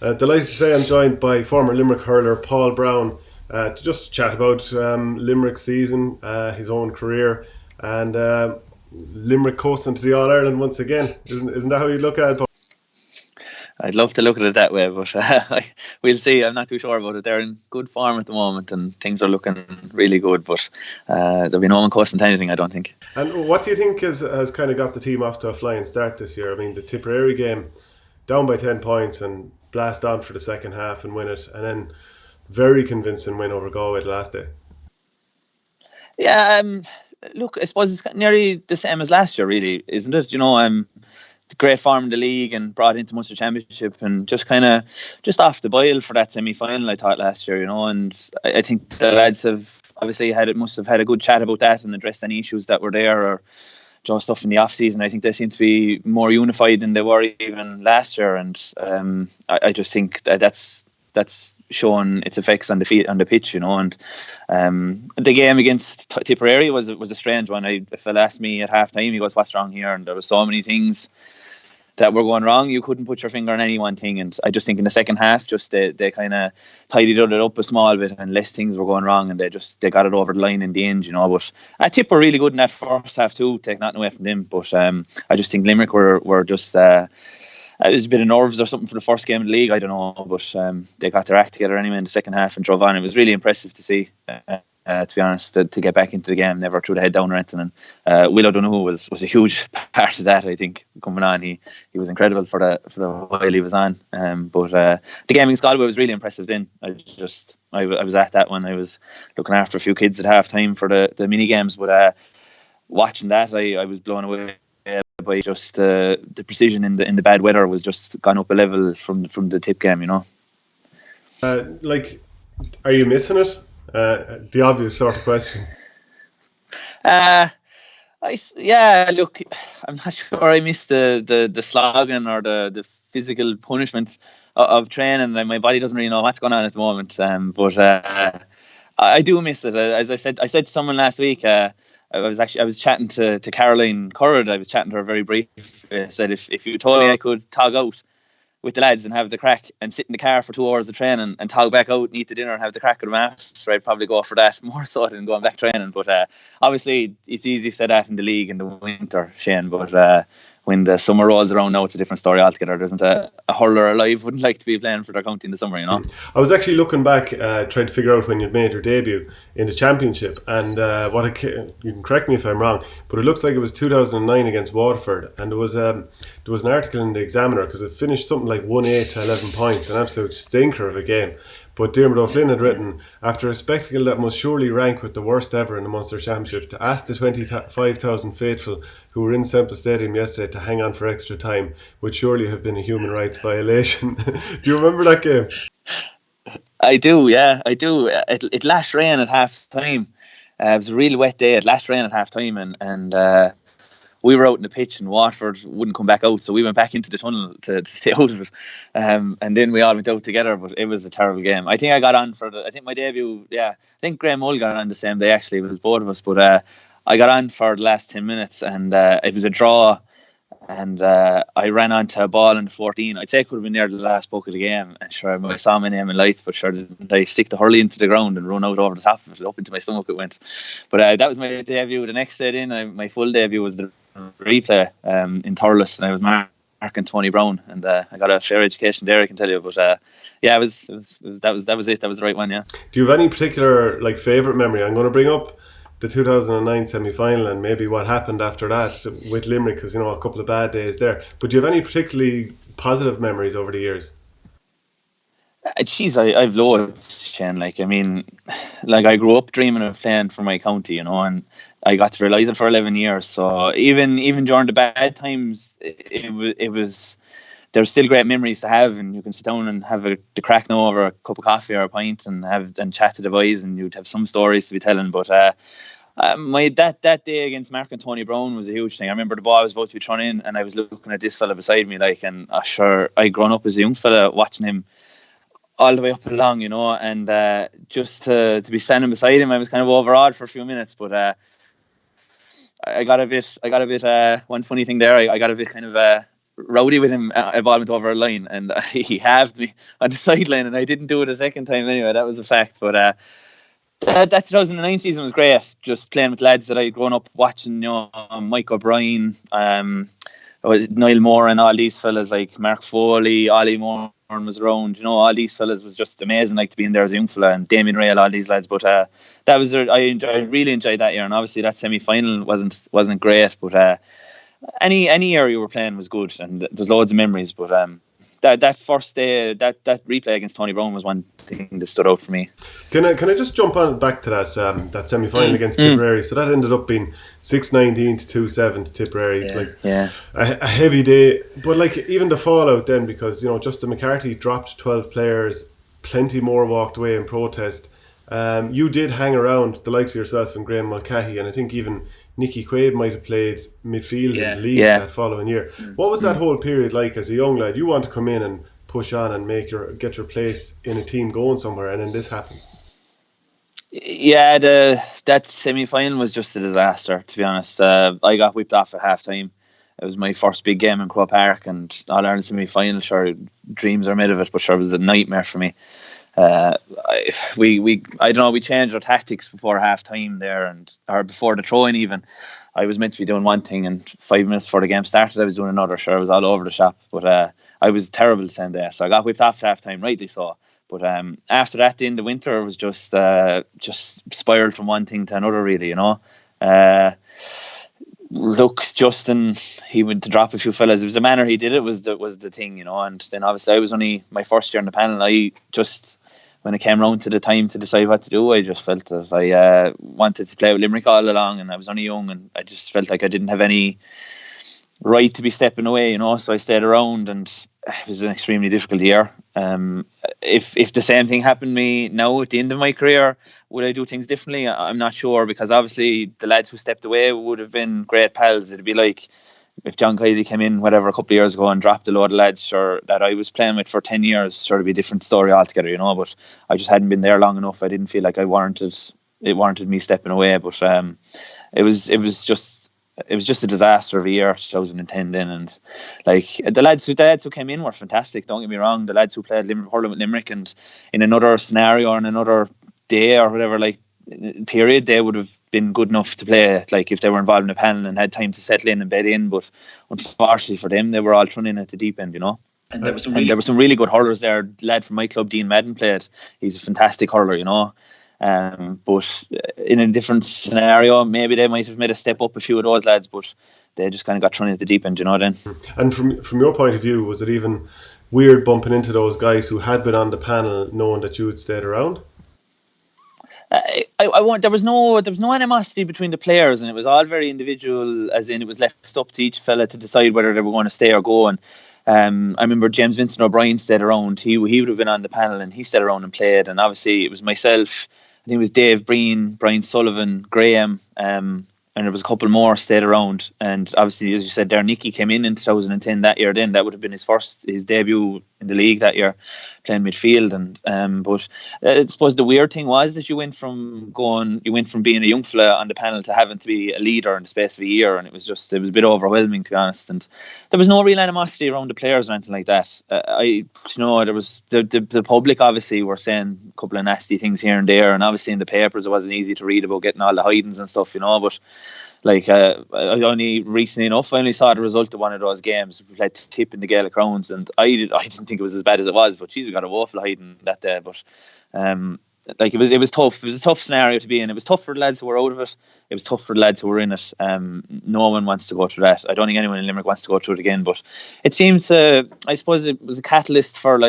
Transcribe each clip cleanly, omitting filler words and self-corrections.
Delighted to say I'm joined by former Limerick hurler Paul Browne to just chat about Limerick's season, his own career, and Limerick coasting to the All Ireland once again. Isn't that how you look at it, Paul? I'd love to look at it that way, but we'll see. I'm not too sure about it. They're in good form at the moment, and things are looking really good. But there'll be no one coasting to anything, I don't think. And what do you think has kind of got the team off to a flying start this year? I mean, the Tipperary game, down by 10 points and blast on for the second half and win it, and then very convincing win over Galway the last day. Yeah, look, I suppose it's nearly the same as last year, really, isn't it? Great form in the league and brought into Munster Championship and just off the boil for that semi-final, I thought, last year, and I think the lads have obviously must have had a good chat about that and addressed any issues that were there or just stuff in the off season. I think they seem to be more unified than they were even last year, and I just think that's shown its effects on the pitch, and the game against Tipperary was a strange one. If they'll ask me at half time, he goes, "What's wrong here?" And there were so many things that were going wrong, you couldn't put your finger on any one thing. And I just think in the second half, just they kind of tidied it up a small bit, and less things were going wrong, and they got it over the line in the end, But Tip were really good in that first half too. Take nothing away from them, but I just think Limerick were just. It was a bit of nerves or something for the first game of the league, I don't know, but they got their act together anyway in the second half and drove on. It was really impressive to see, to be honest, to get back into the game, never threw the head down or anything. And Will O'Donoghue was a huge part of that, I think, coming on. He was incredible for the while he was on. But the game against Galway was really impressive then. I was at that one. I was looking after a few kids at half time for the mini games, but watching that, I was blown away by just the precision in the bad weather was just gone up a level from the Tip game, Are you missing it? The obvious sort of question. Look, I'm not sure I miss the slogging or the physical punishment of training. My body doesn't really know what's going on at the moment, but I do miss it. As I said to someone last week. I was chatting to Caroline Currad. I was chatting to her very briefly. I said, if you told me I could tog out with the lads and have the crack and sit in the car for 2 hours of training and tog back out and eat the dinner and have the crack with them after, I'd probably go for that more so than going back training. But obviously it's easy to say that in the league in the winter, Shane, but when the summer rolls around now, it's a different story altogether. There isn't a hurler alive wouldn't like to be playing for their county in the summer, I was actually looking back, trying to figure out when you'd made your debut in the championship, and you can correct me if I'm wrong, but it looks like it was 2009 against Waterford, and there was an article in the Examiner because it finished something like 1-8 to 11 points, an absolute stinker of a game. But Dermot O'Flynn had written, after a spectacle that must surely rank with the worst ever in the Munster Championship, to ask the 25,000 faithful who were in Semple Stadium yesterday to hang on for extra time would surely have been a human rights violation. Do you remember that game? I do, yeah, I do. It lashed rain at half time. It was a really wet day. It lashed rain at half time, and we were out in the pitch and Waterford wouldn't come back out, so we went back into the tunnel to stay out of it, and then we all went out together. But it was a terrible game. I think I got on I think my debut, I think Graham Mull got on the same day actually. It was both of us, but I got on for the last 10 minutes and it was a draw, and I ran onto a ball in the 14. I'd say it could have been near the last puck of the game, and sure, I saw my name in lights, but sure didn't I stick the hurley into the ground and run out over the top of it, up into my stomach it went. But that was my debut. The next day then, my full debut was the replay in Thurles, and I was marking Tony Browne, and I got a fair education there, I can tell you. But that was it. That was the right one. Yeah. Do you have any particular favourite memory? I'm going to bring up the 2009 semi-final and maybe what happened after that with Limerick, because a couple of bad days there. But do you have any particularly positive memories over the years? I've loads, Shane. I grew up dreaming of playing for my county, and I got to realise it for 11 years. So even during the bad times, it was there were still great memories to have, and you can sit down and have the crack now over a cup of coffee or a pint and chat to the boys, and you'd have some stories to be telling. But that day against Mark and Tony Browne was a huge thing. I remember the ball was about to be thrown in, and I was looking at this fella beside me, and sure, I'd grown up as a young fella watching him all the way up along, and just to be standing beside him, I was kind of overawed for a few minutes. But I got a bit. One funny thing there, I got a bit kind of rowdy with him. A ball went over a line, and he halved me on the sideline, and I didn't do it a second time anyway. That was a fact. But that 2009 season was great. Just playing with lads that I'd grown up watching. Mike O'Brien, Niall Moore, and all these fellas like Mark Foley, Ollie Moore was around. All these fellas was just amazing. Like to be in there as a young fella, and Damien Ray, all these lads. But that was I really enjoyed that year, and obviously that semi-final wasn't great, but any year you were playing was good, and there's loads of memories. But that first day, that replay against Tony Browne was one thing that stood out for me. Can I just jump on back to that semi-final against Tipperary? So that ended up being 6-19 to 2-7 to Tipperary. A heavy day, but even the fallout then, because Justin McCarthy dropped 12 players, plenty more walked away in protest. You did hang around the likes of yourself and Graham Mulcahy, and I think even Nikki Quaid might have played midfield in the league that following year. What was that whole period like as a young lad? You want to come in and push on and get your place in a team going somewhere, and then this happens. Yeah, that semi-final was just a disaster, to be honest. I got whipped off at half-time. It was my first big game in Croke Park, and All-Ireland semi-final, sure, dreams are made of it, but sure, it was a nightmare for me. We I don't know, we changed our tactics before half time there, or before the throw-in even. I was meant to be doing one thing, and 5 minutes before the game started I was doing another. Sure, I was all over the shop, but I was terrible the same day, so I got whipped off at half time, rightly so. But after that, in the winter, it was just spiraled from one thing to another, really. Look, Justin, he went to drop a few fellas. It was the manner he did it was the thing, and then obviously I was only my first year in the panel. I just, when it came round to the time to decide what to do, I just felt that I wanted to play with Limerick all along, and I was only young, and I just felt like I didn't have any right to be stepping away, so I stayed around, and it was an extremely difficult year. If the same thing happened to me now at the end of my career, would I do things differently? I'm not sure, because obviously the lads who stepped away would have been great pals. It'd be like if John Kiely came in a couple of years ago and dropped a load of lads that I was playing with for 10 years, it'd be a different story altogether, but I just hadn't been there long enough. I didn't feel like it warranted me stepping away, but it was just a disaster of a year, 2010 then, and the lads who came in were fantastic, don't get me wrong. The lads who played hurling with Limerick, and in another scenario or in another day or whatever period, they would have been good enough to play, if they were involved in a panel and had time to settle in and bed in. But unfortunately for them, they were all thrown in at the deep end, And there were some really good hurlers there. The lad from my club, Dean Madden, played. He's a fantastic hurler, but in a different scenario, maybe they might have made a step up, a few of those lads, but they just kind of got thrown into the deep end, then. And from your point of view, was it even weird bumping into those guys who had been on the panel, knowing that you had stayed around? There was no animosity between the players, and it was all very individual, as in it was left up to each fella to decide whether they were going to stay or go. And I remember James Vincent O'Brien stayed around. He would have been on the panel, and he stayed around and played. And obviously it was myself, I think it was Dave Breen, Brian Sullivan, Graham, and there was a couple more stayed around. And obviously, as you said there, Nicky came in 2010 that year. Then that would have been his debut in the league that year, playing midfield. And but I suppose the weird thing was that you went from being a young fella on the panel to having to be a leader in the space of a year, and it was a bit overwhelming, to be honest. And there was no real animosity around the players or anything like that. There was the public obviously were saying a couple of nasty things here and there, and obviously in the papers it wasn't easy to read about getting all the hidings and stuff, But I only recently enough, I only saw the result of one of those games. We played Tip in the Gaelic rounds, and I didn't think it was as bad as it was, but geez, we got a woeful hiding that day. But it was tough. It was a tough scenario to be in. It was tough for the lads who were out of it. It was tough for the lads who were in it. No one wants to go through that. I don't think anyone in Limerick wants to go through it again. But it seemed to, I suppose, it was a catalyst for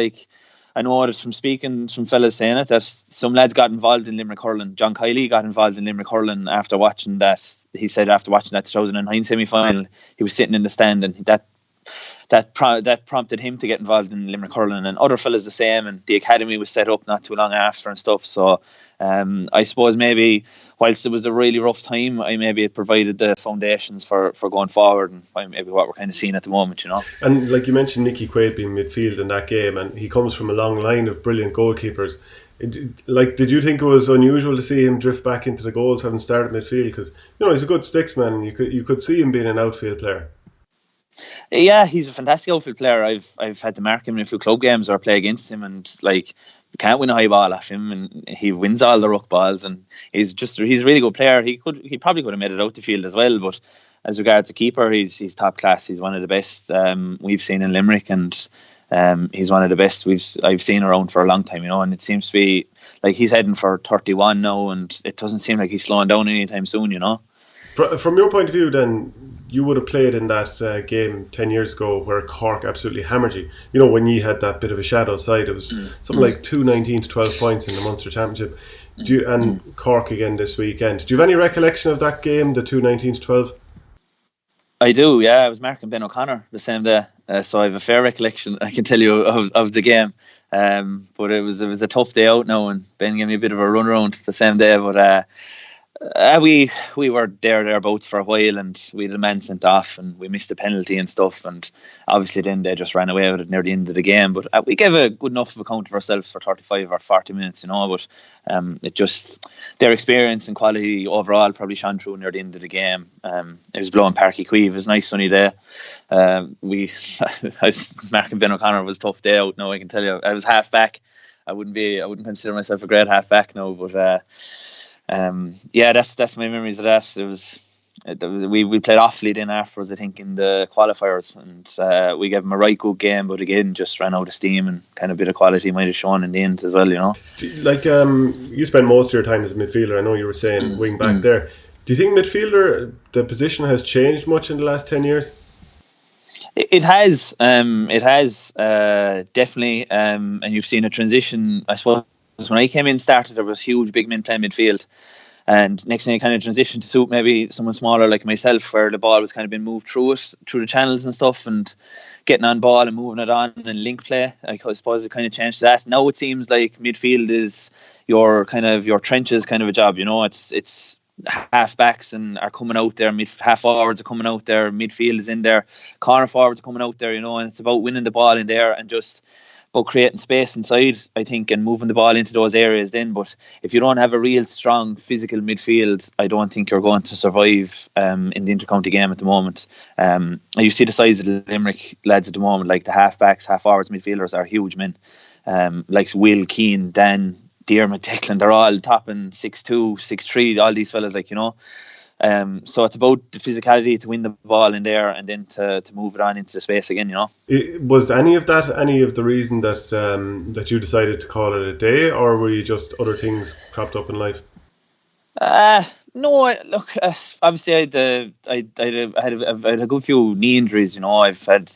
I know it from speaking from fellas saying it, that some lads got involved in Limerick hurling. John Kiely got involved in Limerick hurling after watching that. He said after watching that 2009 semi-final, he was sitting in the stand, and that prompted him to get involved in Limerick hurling, and other fellas the same. And the academy was set up not too long after and stuff. So I suppose maybe whilst it was a really rough time, it provided the foundations for going forward, and maybe what we're kind of seeing at the moment, And like you mentioned, Nicky Quaid being midfield in that game, and he comes from a long line of brilliant goalkeepers. Did you think it was unusual to see him drift back into the goals, having started midfield? Because he's a good sticksman. You could see him being an outfield player. Yeah, he's a fantastic outfield player. I've had to mark him in a few club games or play against him, and like we can't win a high ball off him, and he wins all the ruck balls, and he's a really good player. He probably could have made it out the field as well, but as regards to keeper, he's top class. He's one of the best we've seen in Limerick, and he's one of the best I've seen around for a long time, and it seems to be like he's heading for 31 now, and it doesn't seem like he's slowing down anytime soon. From your point of view, then, you would have played in that game 10 years ago where Cork absolutely hammered you. When you had that bit of a shadow side, it was something like 2-19 to 12 points in the Munster Championship. And Cork again this weekend. Do you have any recollection of that game, the 2-19 to 12? I do, yeah. I was marking Ben O'Connor the same day, so I have a fair recollection, I can tell you, of the game. But it was a tough day out now, and Ben gave me a bit of a run around the same day. But we were thereabouts for a while, and we had a man sent off, and we missed a penalty and stuff, and obviously then they just ran away with it near the end of the game. But we gave a good enough of account of ourselves for 35 or 40 minutes, but it just, their experience and quality overall probably shone through near the end of the game. It was blowing Parky Queeve. It was a nice sunny day. I was marking Ben O'Connor. It was a tough day out now, I can tell you. I was half back. I wouldn't consider myself a great half back now, but that's my memories of that. It was we played Offaly then afterwards, I think, in the qualifiers, and we gave them a right good game, but again just ran out of steam, and kind of a bit of quality might have shown in the end as well. You spent most of your time as a midfielder. I know you were saying wing back there. Do you think midfielder, the position has changed much in the last 10 years? It has definitely, and you've seen a transition, I suppose. When I came in, there was huge big men playing midfield, and next thing I kind of transitioned to suit maybe someone smaller like myself, where the ball was kind of being moved through the channels and stuff, and getting on ball and moving it on, and link play. I suppose it kind of changed that. Now it seems like midfield is your trenches kind of a job. It's half backs and are coming out there, half forwards are coming out there, midfield is in there, corner forwards are coming out there, and it's about winning the ball in there and just about creating space inside, I think, and moving the ball into those areas then. But if you don't have a real strong physical midfield, I don't think you're going to survive in the intercounty game at the moment. And you see the size of the Limerick lads at the moment, like the half-backs, half-forwards, midfielders are huge men. Like Will, Keane, Dan, Diarmid, Declan, they're all topping 6'2", 6'3", all these fellas, so it's about the physicality to win the ball in there, and then to move it on into the space again. Was any of the reason that you decided to call it a day, or were you just other things cropped up in life? No, look, obviously I had a good few knee injuries. I've had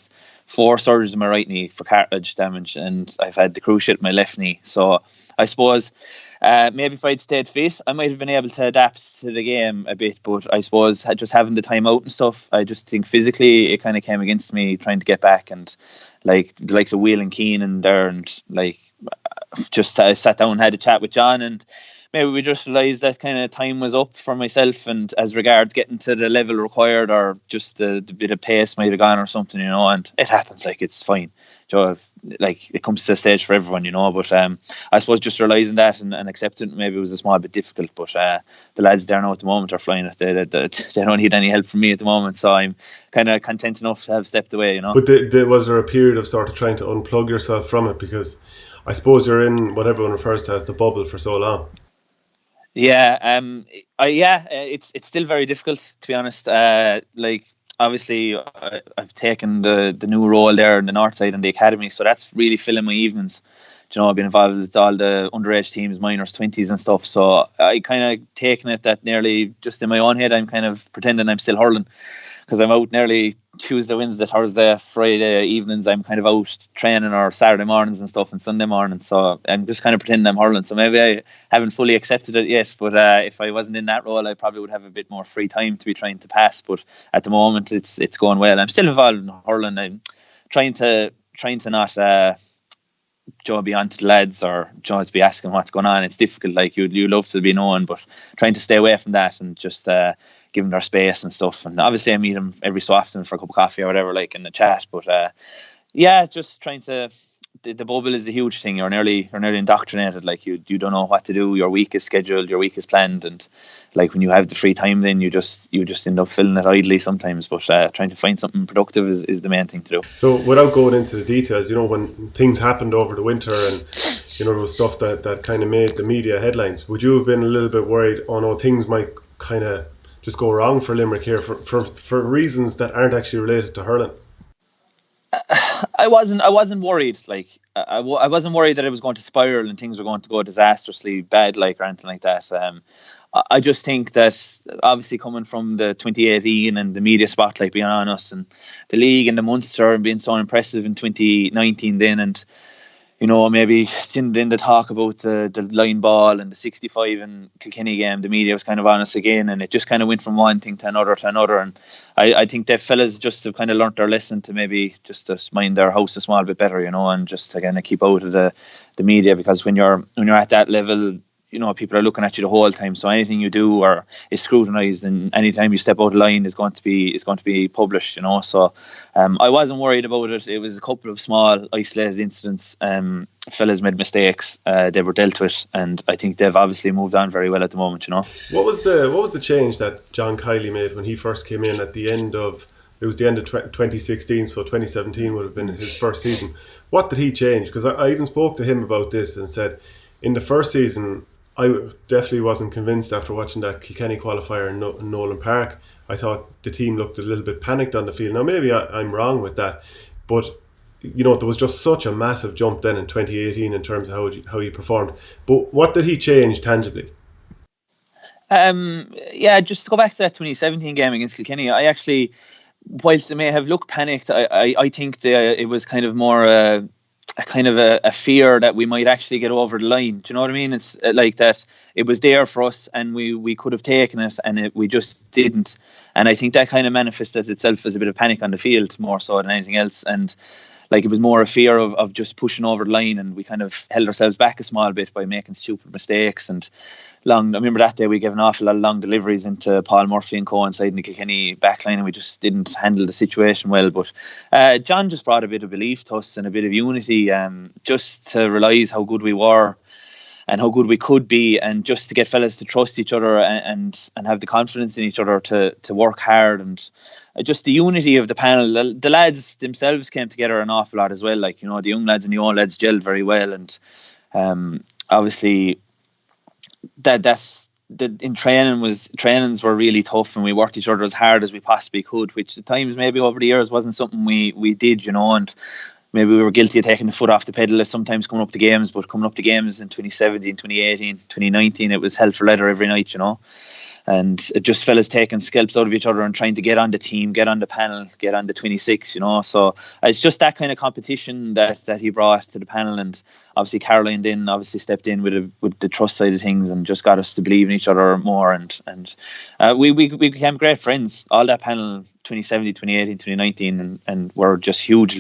4 surgeries in my right knee for cartilage damage, and I've had the cruciate in my left knee. So I suppose maybe if I'd stayed fit, I might have been able to adapt to the game a bit. But I suppose just having the time out and stuff, I just think physically it kind of came against me trying to get back. And like the likes of Will and Keane and there, and just sat down and had a chat with John, and maybe we just realised that kind of time was up for myself, and as regards getting to the level required, or just the bit of pace might have gone or something, and it happens, it's fine. It comes to a stage for everyone, but I suppose just realising that and accepting it maybe was a small bit difficult, but the lads there now at the moment are flying it. They don't need any help from me at the moment, so I'm kind of content enough to have stepped away, But was there a period of sort of trying to unplug yourself from it, because I suppose you're in what everyone refers to as the bubble for so long? Yeah, it's still very difficult, to be honest. Obviously, I've taken the new role there in the north side in the academy, so that's really filling my evenings. I've been involved with all the underage teams, minors, 20s and stuff, so I kind of taken it that nearly just in my own head I'm kind of pretending I'm still hurling, because I'm out nearly Tuesday, Wednesday, Thursday, Friday evenings. I'm kind of out training, or Saturday mornings and stuff, and Sunday mornings, so I'm just kind of pretending I'm hurling. So maybe I haven't fully accepted it yet, but if I wasn't in that role, I probably would have a bit more free time to be trying to pass. But at the moment it's going well. I'm still involved in hurling. I'm trying to not be on to the lads, or to be asking what's going on. It's difficult. You love to be known, but trying to stay away from that and just give them their space and stuff. And obviously I meet them every so often for a cup of coffee or whatever, in the chat. But just trying to the bubble is a huge thing. You're nearly indoctrinated. Like you don't know what to do. Your week is scheduled, your week is planned, and like when you have the free time, then you just end up filling it idly sometimes. But trying to find something productive is the main thing to do. So without going into the details, when things happened over the winter and there was stuff that kind of made the media headlines, would you have been a little bit worried? Oh no, things might kind of just go wrong for Limerick here for reasons that aren't actually related to hurling? I wasn't worried. Like I wasn't worried that it was going to spiral and things were going to go disastrously bad, like, or anything like that. I just think that obviously coming from the 2018 and the media spotlight being on us and the league and the Munster being so impressive in 2019 then, and maybe then the talk about the line ball and the 65 and Kilkenny game, the media was kind of on us again, and it just kind of went from one thing to another. And I think the fellas just have kind of learnt their lesson to maybe just to mind their house a small bit better, and just to kind of keep out of the media, because when you're at that level, people are looking at you the whole time. So anything you do is scrutinised, and anytime you step out of line is going to be published. So I wasn't worried about it. It was a couple of small isolated incidents. Fellas made mistakes. They were dealt with, and I think they've obviously moved on very well at the moment. What was the change that John Kiely made when he first came in at the end of? It was the end of 2016, so 2017 would have been his first season. What did he change? Because I even spoke to him about this and said, in the first season, I definitely wasn't convinced after watching that Kilkenny qualifier in Nolan Park. I thought the team looked a little bit panicked on the field. Now, maybe I'm wrong with that, but there was just such a massive jump then in 2018 in terms of how he performed. But what did he change tangibly? Just to go back to that 2017 game against Kilkenny, I actually, whilst it may have looked panicked, I think it was kind of more a fear that we might actually get over the line. Do you know what I mean? It's like that it was there for us and we could have taken it, and we just didn't. And I think that kind of manifested itself as a bit of panic on the field more so than anything else. And like it was more a fear of just pushing over the line, and we kind of held ourselves back a small bit by making stupid mistakes. And I remember that day we gave an awful lot of long deliveries into Paul Murphy and co inside the Kilkenny backline, and we just didn't handle the situation well. But John just brought a bit of belief to us and a bit of unity, just to realise how good we were and how good we could be, and just to get fellas to trust each other and have the confidence in each other to work hard, and just the unity of the panel. The lads themselves came together an awful lot as well. Like, the young lads and the old lads gelled very well, and obviously trainings were really tough, and we worked each other as hard as we possibly could, which at times maybe over the years wasn't something we did, and maybe we were guilty of taking the foot off the pedal sometimes coming up to games. But coming up to games in 2017, 2018, 2019, it was hell for leather every night, and it just fellas taking scalps out of each other and trying to get on the team, get on the panel, get on the 26, so it's just that kind of competition that he brought to the panel. And obviously Caroline then obviously stepped in with the trust side of things and just got us to believe in each other more, and we became great friends, all that panel, 2017, 2018, 2019, and we're just huge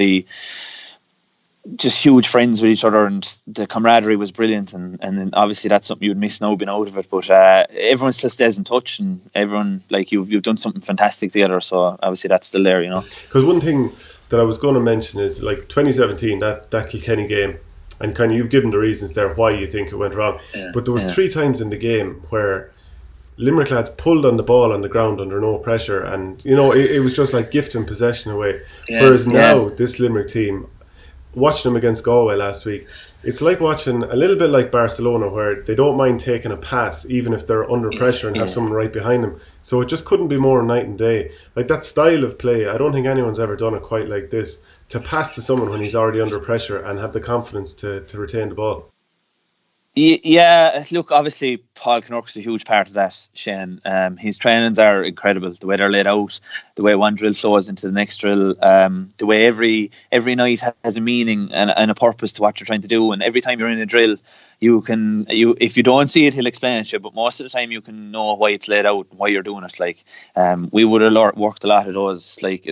friends with each other, and the camaraderie was brilliant, and then obviously that's something you would miss now being out of it. But everyone still stays in touch, and everyone, like, you've done something fantastic together, so obviously that's still there, Because one thing that I was going to mention is, like, 2017, that Kilkenny game, and kind of you've given the reasons there why you think it went wrong, but there was 3 times in the game where Limerick lads pulled on the ball on the ground under no pressure, and it was just like gifting possession away. Whereas now this Limerick team, watching them against Galway last week, it's like watching a little bit like Barcelona, where they don't mind taking a pass even if they're under pressure and have someone right behind them. So it just couldn't be more night and day. Like, that style of play, I don't think anyone's ever done it quite like this, to pass to someone when he's already under pressure and have the confidence to retain the ball. Yeah, look, obviously Paul Knock's a huge part of that, Shane. His trainings are incredible, the way they're laid out, the way one drill flows into the next drill, the way every night has a meaning and a purpose to what you're trying to do. And every time you're in a drill, if you don't see it, he'll explain it to you, but most of the time you can know why it's laid out, why you're doing it. Like, we would have worked a lot of those, like,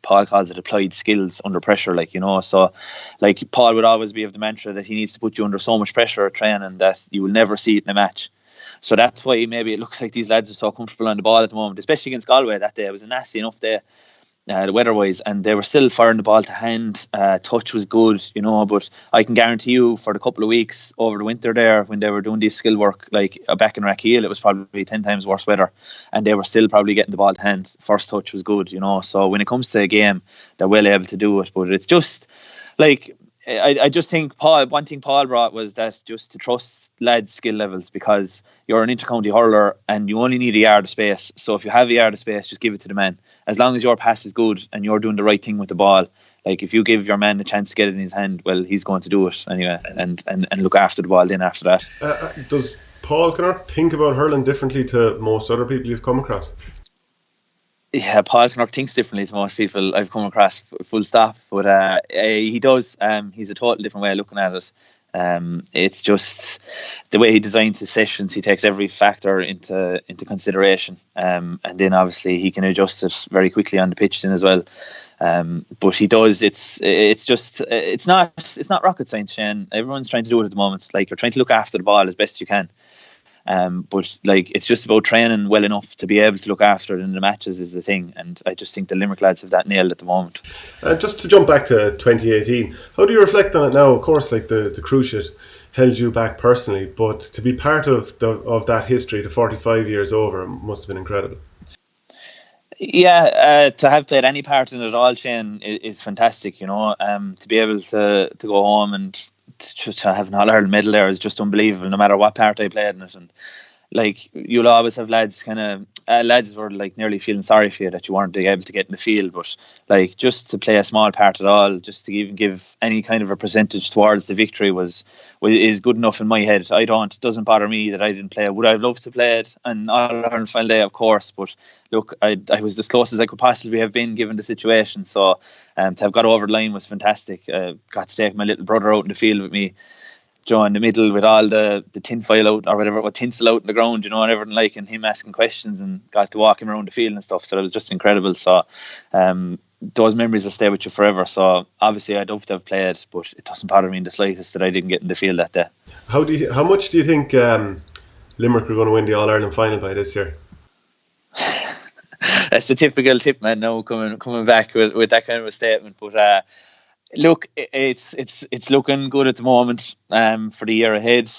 Paul calls it applied skills under pressure, so like Paul would always be of the mantra that he needs to put you under so much pressure at training that you will never see it in a match. So that's why maybe it looks like these lads are so comfortable on the ball at the moment, especially against Galway that day. It was a nasty enough day. the weather-wise, and they were still firing the ball to hand. Touch was good, but I can guarantee you for the couple of weeks over the winter there, when they were doing this skill work, like back in Rackeel, it was probably 10 times worse weather, and they were still probably getting the ball to hand. First touch was good, so when it comes to a game, they're well able to do it, but it's just like, I just think one thing Paul brought was that just to trust lads' skill levels, because you're an inter-county hurler and you only need a yard of space. So if you have a yard of space, just give it to the man. As long as your pass is good and you're doing the right thing with the ball, like if you give your man a chance to get it in his hand, well, he's going to do it anyway, and look after the ball then after that. Does Paul Connor think about hurling differently to most other people you've come across? Yeah, Paul Connor thinks differently to most people I've come across, full stop. But he does. He's a total different way of looking at it. It's just the way he designs his sessions. He takes every factor into consideration, and then obviously he can adjust it very quickly on the pitch then as well. But he does. It's not rocket science, Shane. Everyone's trying to do it at the moment. Like, you're trying to look after the ball as best you can. But like, it's just about training well enough to be able to look after it in the matches is the thing, and I just think the Limerick lads have that nailed at the moment. Just to jump back to 2018, how do you reflect on it now? Of course, like the cruciate held you back personally, but to be part of that history, the 45 years over, must have been incredible. Yeah, to have played any part in it all, Shane, is fantastic. To be able to go home and to have an All-Ireland medal there is just unbelievable, no matter what part I played in it. And like, you'll always have lads lads were like nearly feeling sorry for you that you weren't able to get in the field, but like, just to play a small part at all, just to even give any kind of a percentage towards the victory is good enough in my head. It doesn't bother me that I didn't play. Would I have loved to play it and All-Ireland final day? Of course, but look, I was as close as I could possibly have been given the situation, so to have got over the line was fantastic. Got to take my little brother out in the field with me, in the middle, with all the tinfoil out, or whatever, what tinsel out in the ground, and everything, like, and him asking questions, and got to walk him around the field and stuff. So it was just incredible. So those memories will stay with you forever. So obviously I'd love to have played, but it doesn't bother me in the slightest that I didn't get in the field that day. How much do you think Limerick are going to win the All-Ireland final by this year? That's the typical tip man now, coming back with that kind of a statement. But look, it's looking good at the moment for the year ahead.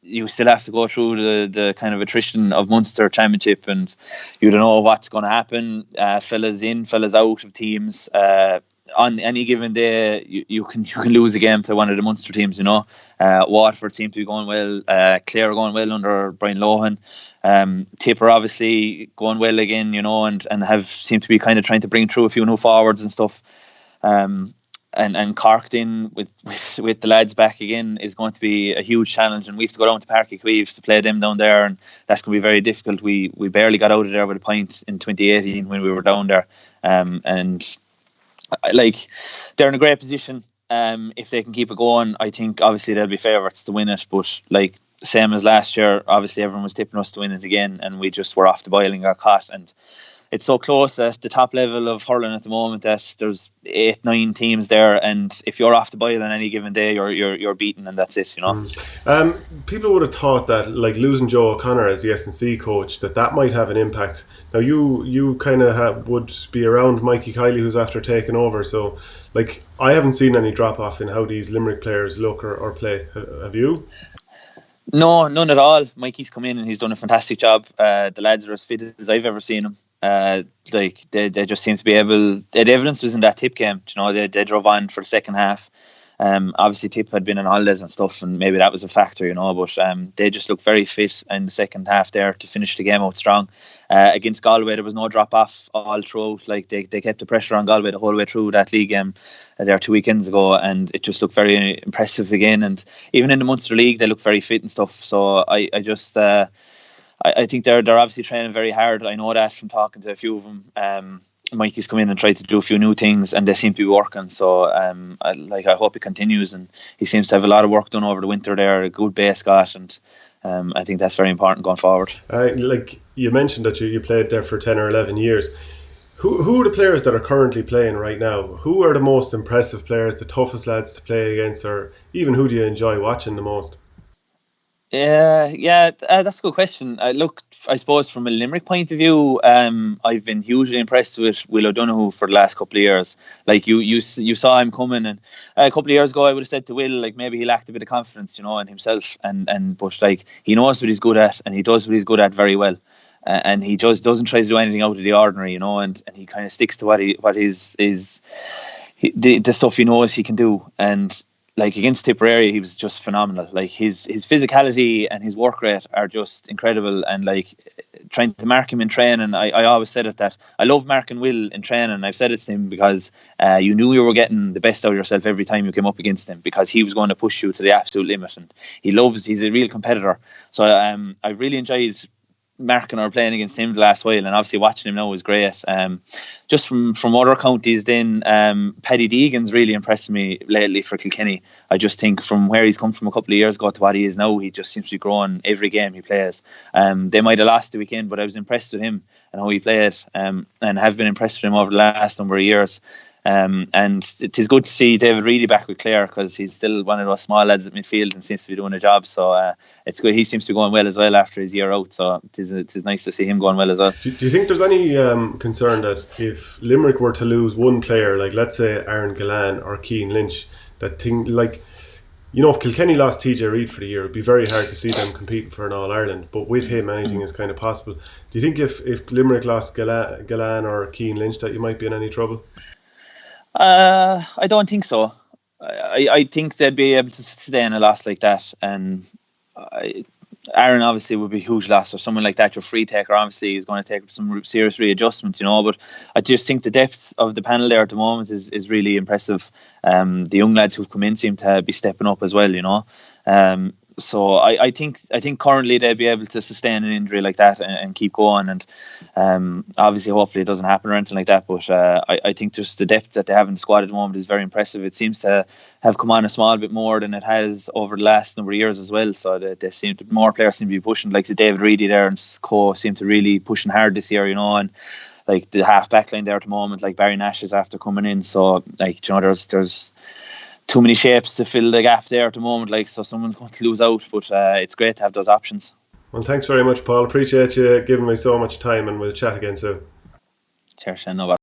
You still have to go through the kind of attrition of Munster Championship, and you don't know what's going to happen. Fellas in, fellas out of teams. On any given day, you can lose a game to one of the Munster teams. Waterford seem to be going well. Clare are going well under Brian Lohan. Tipper obviously going well again. And have seemed to be kind of trying to bring through a few new forwards and stuff. And Cork then with the lads back again is going to be a huge challenge, and we have to go down to Páirc Uí Chaoimh to play them down there, and that's going to be very difficult. We barely got out of there with a point in 2018 when we were down there, and like, they're in a great position. If they can keep it going, I think obviously they'll be favourites to win it, but like, same as last year, obviously everyone was tipping us to win it again, and we just were off the boil and got caught. And it's so close at the top level of hurling at the moment that there's 8-9 teams there, and if you're off the boil on any given day, you're beaten, and that's it. People would have thought that, like, losing Joe O'Connor as the S&C coach, that might have an impact. Now you kind of would be around Mikey Kelly, who's after taking over, so like, I haven't seen any drop off in how these Limerick players look or play. Have you? No, none at all. Mikey's come in and he's done a fantastic job. The lads are as fit as I've ever seen them. Like, they just seem to be able. The evidence was in that Tip game. They drove on for the second half. Obviously Tip had been on holidays and stuff, and maybe that was a factor, but they just looked very fit in the second half there to finish the game out strong. Against Galway, there was no drop off all throughout. Like, they kept the pressure on Galway the whole way through that league game there 2 weekends ago, and it just looked very impressive again. And even in the Munster League, they look very fit and stuff. So I think they're obviously training very hard. I know that from talking to a few of them. Mikey's come in and tried to do a few new things, and they seem to be working. So I hope it continues, and he seems to have a lot of work done over the winter there, a good base got, and I think that's very important going forward. Like you mentioned that you played there for 10 or 11 years. Who are the players that are currently playing right now? Who are the most impressive players, the toughest lads to play against, or even who do you enjoy watching the most? That's a good question. Look, I suppose from a Limerick point of view, I've been hugely impressed with Will O'Donoghue for the last couple of years. Like you saw him coming, and a couple of years ago, I would have said to Will, like maybe he lacked a bit of confidence, in himself, but like he knows what he's good at, and he does what he's good at very well. And he just doesn't try to do anything out of the ordinary, and he kind of sticks to the stuff he knows he can do. And like against Tipperary, he was just phenomenal. Like his physicality and his work rate are just incredible. And like trying to mark him in training, I always said it that I love marking Will in training. I've said it to him because you knew you were getting the best out of yourself every time you came up against him, because he was going to push you to the absolute limit, and he's a real competitor. So I really enjoyed marking or playing against him the last while, and obviously watching him now was great. Just from other counties, then Paddy Deegan's really impressed me lately for Kilkenny. I just think from where he's come from a couple of years ago to what he is now, he just seems to be growing every game he plays. They might have lost the weekend, but I was impressed with him and how he played, and have been impressed with him over the last number of years. And it is good to see David Reedy back with Clare, because he's still one of those small lads at midfield and seems to be doing a job. So it's good. He seems to be going well as well after his year out. So it is nice to see him going well as well. Do you think there's any concern that if Limerick were to lose one player, like let's say Aaron Gillan or Cian Lynch, that thing like, if Kilkenny lost TJ Reid for the year, it'd be very hard to see them competing for an All-Ireland. But with him, anything is kind of possible. Do you think if Limerick lost Gillan or Cian Lynch, that you might be in any trouble? I don't think so. I think they'd be able to sustain a loss like that, and Aaron obviously would be a huge loss, or someone like that. Your free taker obviously is going to take some serious readjustment, but I just think the depth of the panel there at the moment is really impressive. The young lads who've come in seem to be stepping up as well, so I think currently they'd be able to sustain an injury like that and keep going, and obviously hopefully it doesn't happen or anything like that, but I think just the depth that they have in the squad at the moment is very impressive. It seems to have come on a small bit more than it has over the last number of years as well, so more players seem to be pushing, like David Reedy there and co seem to really pushing hard this year, and like the half back line there at the moment, like Barry Nash is after coming in, so like there's too many shapes to fill the gap there at the moment, like, so someone's going to lose out, but it's great to have those options. Well, thanks very much, Paul. Appreciate you giving me so much time, and we'll chat again soon. Cheers, Shane. No bother.